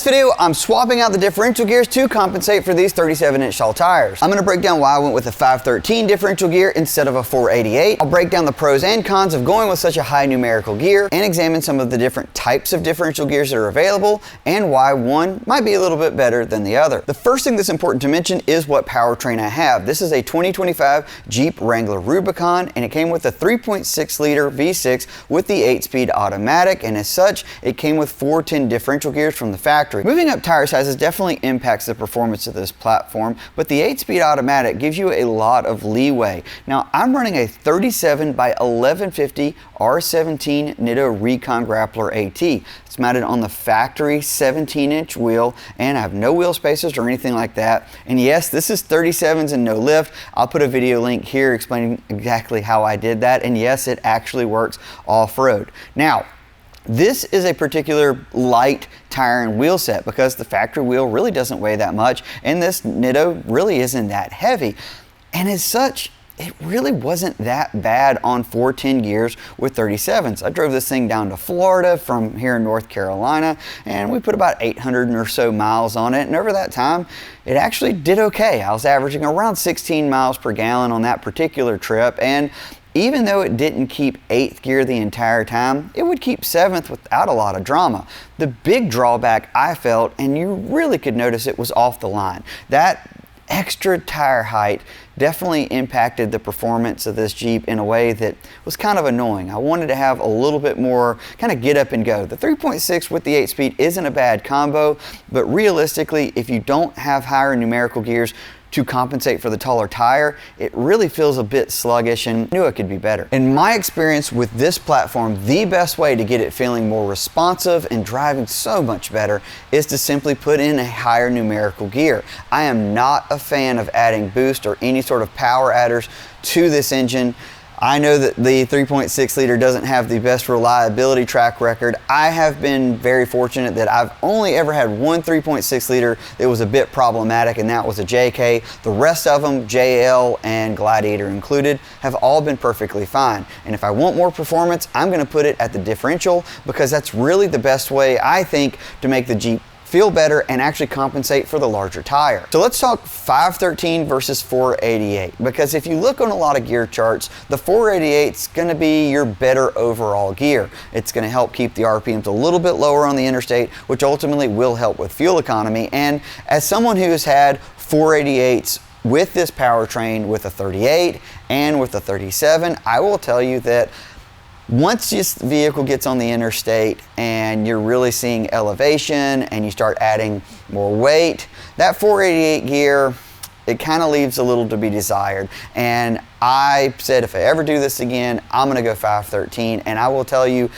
this video, I'm swapping out the differential gears to compensate for these 37-inch tall tires. I'm going to break down why I went with a 513 differential gear instead of a 488. I'll break down the pros and cons of going with such a high numerical gear and examine some of the different types of differential gears that are available and why one might be a little bit better than the other. The first thing that's important to mention is what powertrain I have. This is a 2025 Jeep Wrangler Rubicon, and it came with a 3.6 liter V6 with the 8-speed automatic, and as such, it came with 410 differential gears from the factory. Moving up tire sizes definitely impacts the performance of this platform, but the 8-speed automatic gives you a lot of leeway. Now, I'm running a 37 by 1150 R17 Nitto Recon Grappler AT. It's mounted on the factory 17-inch wheel, and I have no wheel spacers or anything like that. And yes, this is 37's and no lift. I'll put a video link here explaining exactly how I did that, and yes, it actually works off-road. Now, this is a particular light tire and wheel set because the factory wheel really doesn't weigh that much, and this Nitto really isn't that heavy. And as such, it really wasn't that bad on 410 gears with 37's. I drove this thing down to Florida from here in North Carolina, and we put about 800 or so miles on it, and over that time, it actually did okay. I was averaging around 16 miles per gallon on that particular trip, and even though it didn't keep 8th gear the entire time, it would keep 7th without a lot of drama. The big drawback I felt, and you really could notice it, was off the line. That extra tire height definitely impacted the performance of this Jeep in a way that was kind of annoying. I wanted to have a little bit more kind of get up and go. The 3.6 with the 8-speed isn't a bad combo, but realistically, if you don't have higher numerical gears to compensate for the taller tire, it really feels a bit sluggish, and I knew it could be better. In my experience with this platform, the best way to get it feeling more responsive and driving so much better is to simply put in a higher numerical gear. I am not a fan of adding boost or any sort of power adders to this engine. I know that the 3.6 liter doesn't have the best reliability track record. I have been very fortunate that I've only ever had one 3.6 liter that was a bit problematic, and that was a JK. The rest of them, JL and Gladiator included, have all been perfectly fine. And if I want more performance, I'm going to put it at the differential because that's really the best way, I think, to make the Jeep feel better and actually compensate for the larger tire. So let's talk 513 versus 488, because if you look on a lot of gear charts, the 488 is going to be your better overall gear. It's going to help keep the RPMs a little bit lower on the interstate, which ultimately will help with fuel economy. And as someone who has had 488s with this powertrain, with a 38 and with a 37, I will tell you that once this vehicle gets on the interstate and you're really seeing elevation and you start adding more weight, that 488 gear, it kind of leaves a little to be desired. And I said, if I ever do this again, I'm going to go 513, and I will tell you,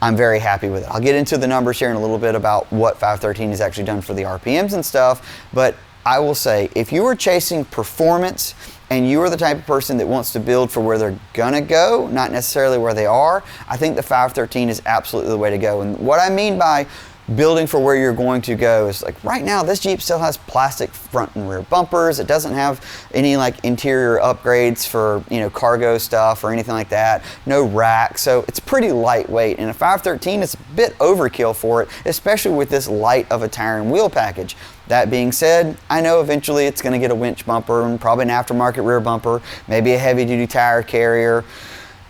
I'm very happy with it. I'll get into the numbers here in a little bit about what 513 has actually done for the RPMs and stuff, but I will say, if you are chasing performance and you are the type of person that wants to build for where they're gonna go, not necessarily where they are, I think the 513 is absolutely the way to go. And what I mean by building for where you're going to go is, like, right now this Jeep still has plastic front and rear bumpers. It doesn't have any like interior upgrades for, you know, cargo stuff or anything like that. No rack, so it's pretty lightweight, and a 513 is a bit overkill for it, especially with this light of a tire and wheel package. That being said, I know eventually it's going to get a winch bumper and probably an aftermarket rear bumper, maybe a heavy duty tire carrier.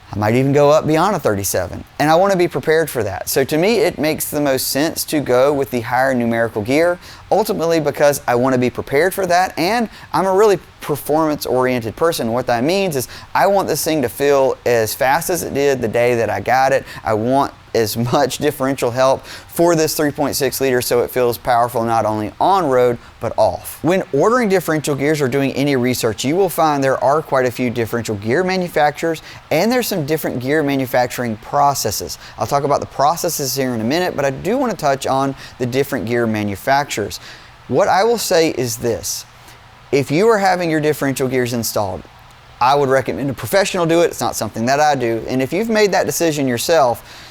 I might even go up beyond a 37, and I want to be prepared for that. So to me, it makes the most sense to go with the higher numerical gear, ultimately because I want to be prepared for that, and I'm a really performance-oriented person. What that means is I want this thing to feel as fast as it did the day that I got it. I want as much differential help for this 3.6 liter so it feels powerful not only on road but off. When ordering differential gears or doing any research, you will find there are quite a few differential gear manufacturers, and there's some different gear manufacturing processes. I'll talk about the processes here in a minute, but I do want to touch on the different gear manufacturers. What I will say is this: if you are having your differential gears installed, I would recommend a professional do it. It's not something that I do. And if you've made that decision yourself,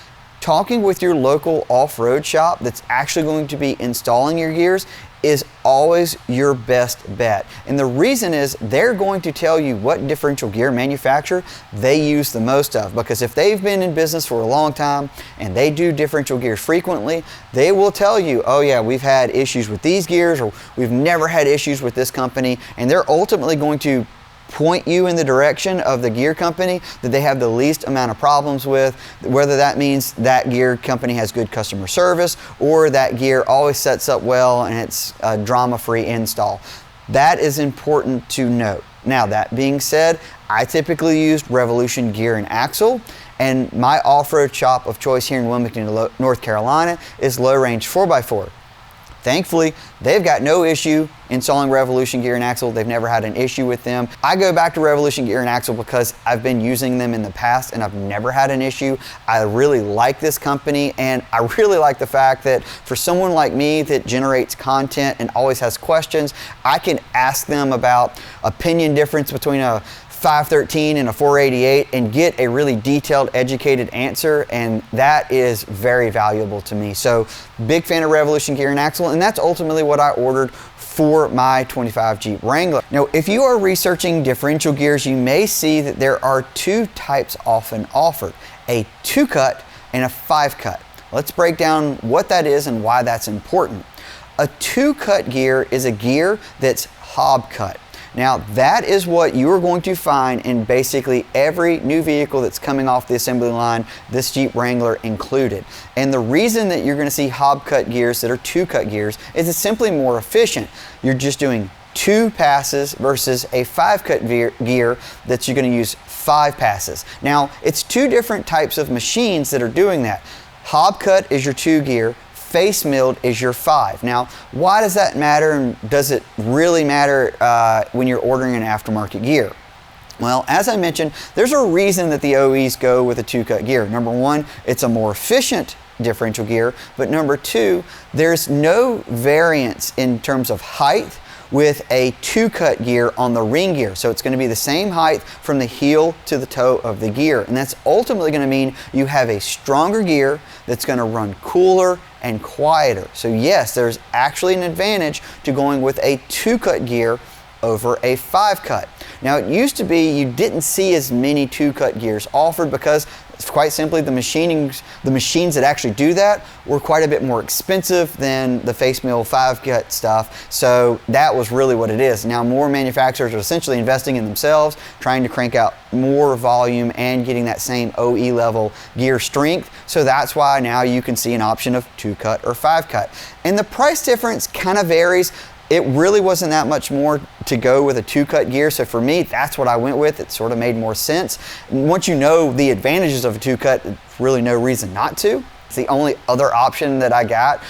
talking with your local off-road shop that's actually going to be installing your gears is always your best bet. And the reason is they're going to tell you what differential gear manufacturer they use the most of, because if they've been in business for a long time and they do differential gears frequently, they will tell you, oh yeah, we've had issues with these gears, or we've never had issues with this company, and they're ultimately going to point you in the direction of the gear company that they have the least amount of problems with, whether that means that gear company has good customer service or that gear always sets up well and it's a drama-free install. That is important to note. Now, that being said, I typically used Revolution Gear and Axle, and my off-road shop of choice here in Wilmington, North Carolina is Low Range 4x4. Thankfully, they've got no issue installing Revolution Gear and Axle. They've never had an issue with them. I go back to Revolution Gear and Axle because I've been using them in the past and I've never had an issue. I really like this company, and I really like the fact that for someone like me that generates content and always has questions, I can ask them about a pinion difference between a 513 and a 488 and get a really detailed, educated answer, and that is very valuable to me. So big fan of Revolution Gear and Axle, and that's ultimately what I ordered for my 25 Jeep Wrangler. Now, if you are researching differential gears, you may see that there are two types often offered, a 2-cut and a 5-cut. Let's break down what that is and why that's important. A 2-cut gear is a gear that's hob cut. Now, that is what you're going to find in basically every new vehicle that's coming off the assembly line, this Jeep Wrangler included. And the reason that you're going to see hob cut gears that are 2-cut gears is it's simply more efficient. You're just doing 2 passes versus a 5-cut gear that you're going to use 5 passes. Now, it's 2 different types of machines that are doing that. Hob cut is your 2 gear. Face milled is your 5. Now, why does that matter, and does it really matter when you're ordering an aftermarket gear? Well, as I mentioned, there's a reason that the OEs go with a 2-cut gear. Number one, it's a more efficient differential gear, but number two, there's no variance in terms of height with a 2-cut gear on the ring gear. So it's going to be the same height from the heel to the toe of the gear. And that's ultimately going to mean you have a stronger gear that's going to run cooler and quieter. So yes, there's actually an advantage to going with a 2-cut gear over a 5-cut. Now, it used to be you didn't see as many 2-cut gears offered because quite simply the machines that actually do that were quite a bit more expensive than the face mill 5-cut stuff. So that was really what it is. Now more manufacturers are essentially investing in themselves, trying to crank out more volume and getting that same OE level gear strength. So that's why now you can see an option of 2-cut or 5-cut. And the price difference kind of varies. It really wasn't that much more to go with a 2-cut gear, so for me, that's what I went with. It sort of made more sense. And once you know the advantages of a 2-cut, there's really no reason not to. The only other option that I got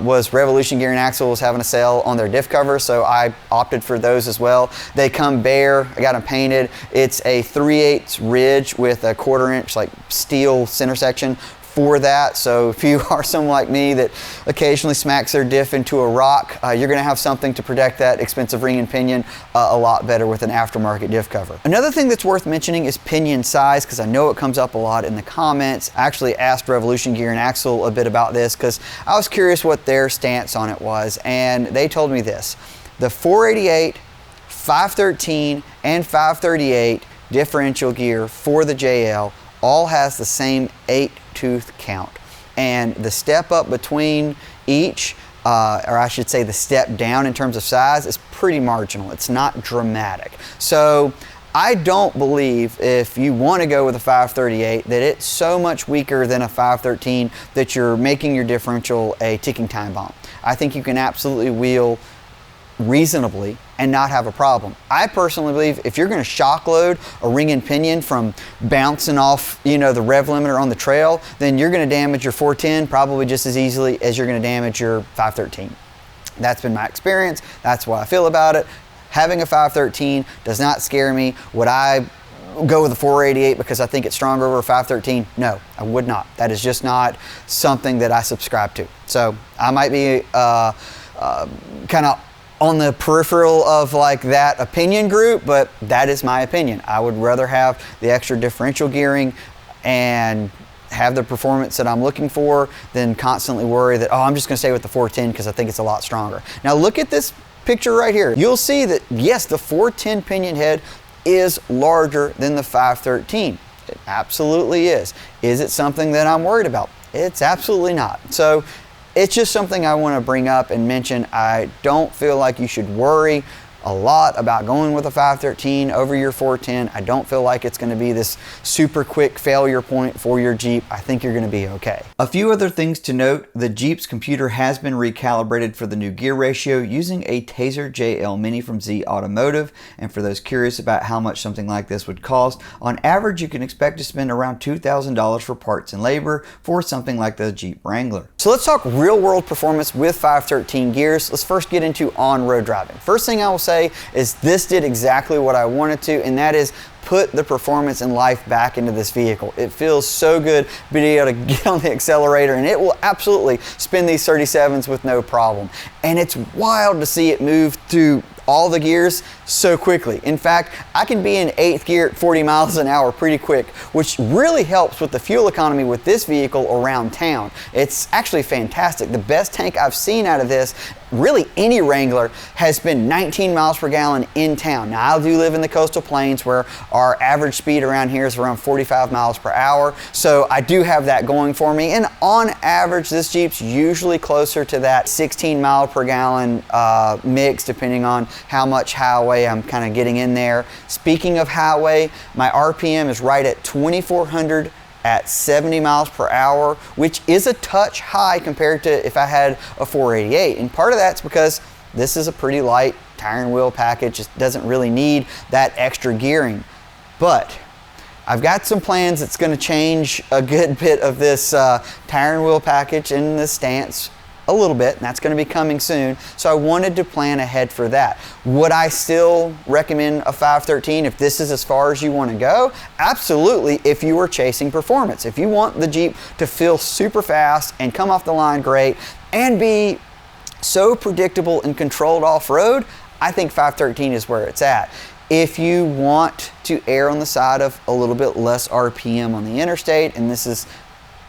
was Revolution Gear and Axle was having a sale on their diff covers, so I opted for those as well. They come bare. I got them painted. It's a 3/8 ridge with a 1/4 inch like steel center section for that. So if you are someone like me that occasionally smacks their diff into a rock, you're going to have something to protect that expensive ring and pinion a lot better with an aftermarket diff cover. Another thing that's worth mentioning is pinion size, because I know it comes up a lot in the comments. I actually asked Revolution Gear and Axle a bit about this because I was curious what their stance on it was, and they told me this: the 488, 513, and 538 differential gear for the JL all has the same 8-tooth count, and the step up between each, or I should say the step down in terms of size, is pretty marginal. It's not dramatic. So I don't believe, if you want to go with a 538, that it's so much weaker than a 513 that you're making your differential a ticking time bomb. I think you can absolutely wheel reasonably and not have a problem. I personally believe if you're going to shock load a ring and pinion from bouncing off, the rev limiter on the trail, then you're going to damage your 410 probably just as easily as you're going to damage your 513. That's been my experience. That's what I feel about it. Having a 513 does not scare me. Would I go with a 488 because I think it's stronger over a 513? No, I would not. That is just not something that I subscribe to. So I might be kind of on the peripheral of like that opinion group, but that is my opinion. I would rather have the extra differential gearing and have the performance that I'm looking for than constantly worry that, oh, I'm just gonna stay with the 410 because I think it's a lot stronger. Now look at this picture right here. You'll see that, yes, the 410 pinion head is larger than the 513. It absolutely is. Is it something that I'm worried about? It's absolutely not. So it's just something I want to bring up and mention. I don't feel like you should worry a lot about going with a 513 over your 410. I don't feel like it's going to be this super quick failure point for your Jeep. I think you're going to be okay. A few other things to note: the Jeep's computer has been recalibrated for the new gear ratio using a Taser JL Mini from Z Automotive. And for those curious about how much something like this would cost, on average you can expect to spend around $2,000 for parts and labor for something like the Jeep Wrangler. So let's talk real world performance with 513 gears. Let's first get into on-road driving. First thing I will say is this did exactly what I wanted to, and that is put the performance and life back into this vehicle. It feels so good being able to get on the accelerator, and it will absolutely spin these 37s with no problem. And it's wild to see it move through all the gears so quickly. In fact, I can be in 8th gear at 40 miles an hour pretty quick, which really helps with the fuel economy with this vehicle around town. It's actually fantastic. The best tank I've seen out of this, really any Wrangler, has been 19 miles per gallon in town. Now, I do live in the coastal plains where our average speed around here is around 45 miles per hour, so I do have that going for me. And on average, this Jeep's usually closer to that 16 mile per gallon mix, depending on how much highway I'm kind of getting in there. Speaking of highway, my RPM is right at 2,400 at 70 miles per hour, which is a touch high compared to if I had a 488. And part of that's because this is a pretty light tire and wheel package. It doesn't really need that extra gearing. But I've got some plans that's going to change a good bit of this tire and wheel package and the stance a little bit, and that's going to be coming soon. So I wanted to plan ahead for that. Would I still recommend a 513 if this is as far as you want to go? Absolutely, if you are chasing performance. If you want the Jeep to feel super fast and come off the line great and be so predictable and controlled off-road, I think 513 is where it's at. If you want to err on the side of a little bit less RPM on the interstate, and this is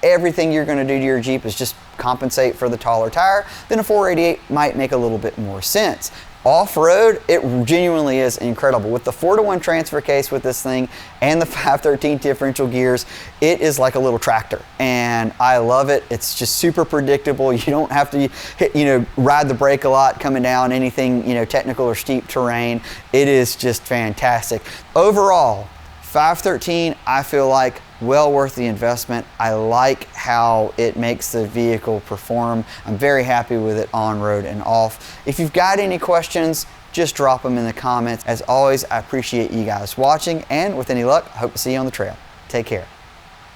everything you're going to do to your Jeep is just compensate for the taller tire, then a 488 might make a little bit more sense. Off-road, it genuinely is incredible. With the 4-to-1 transfer case with this thing and the 513 differential gears, it is like a little tractor, and I love it. It's just super predictable. You don't have to ride the brake a lot coming down anything technical or steep terrain. It is just fantastic. Overall, 513, I feel like well worth the investment. I like how it makes the vehicle perform. I'm very happy with it on road and off. If you've got any questions, just drop them in the comments. As always, I appreciate you guys watching, and with any luck, I hope to see you on the trail. Take care.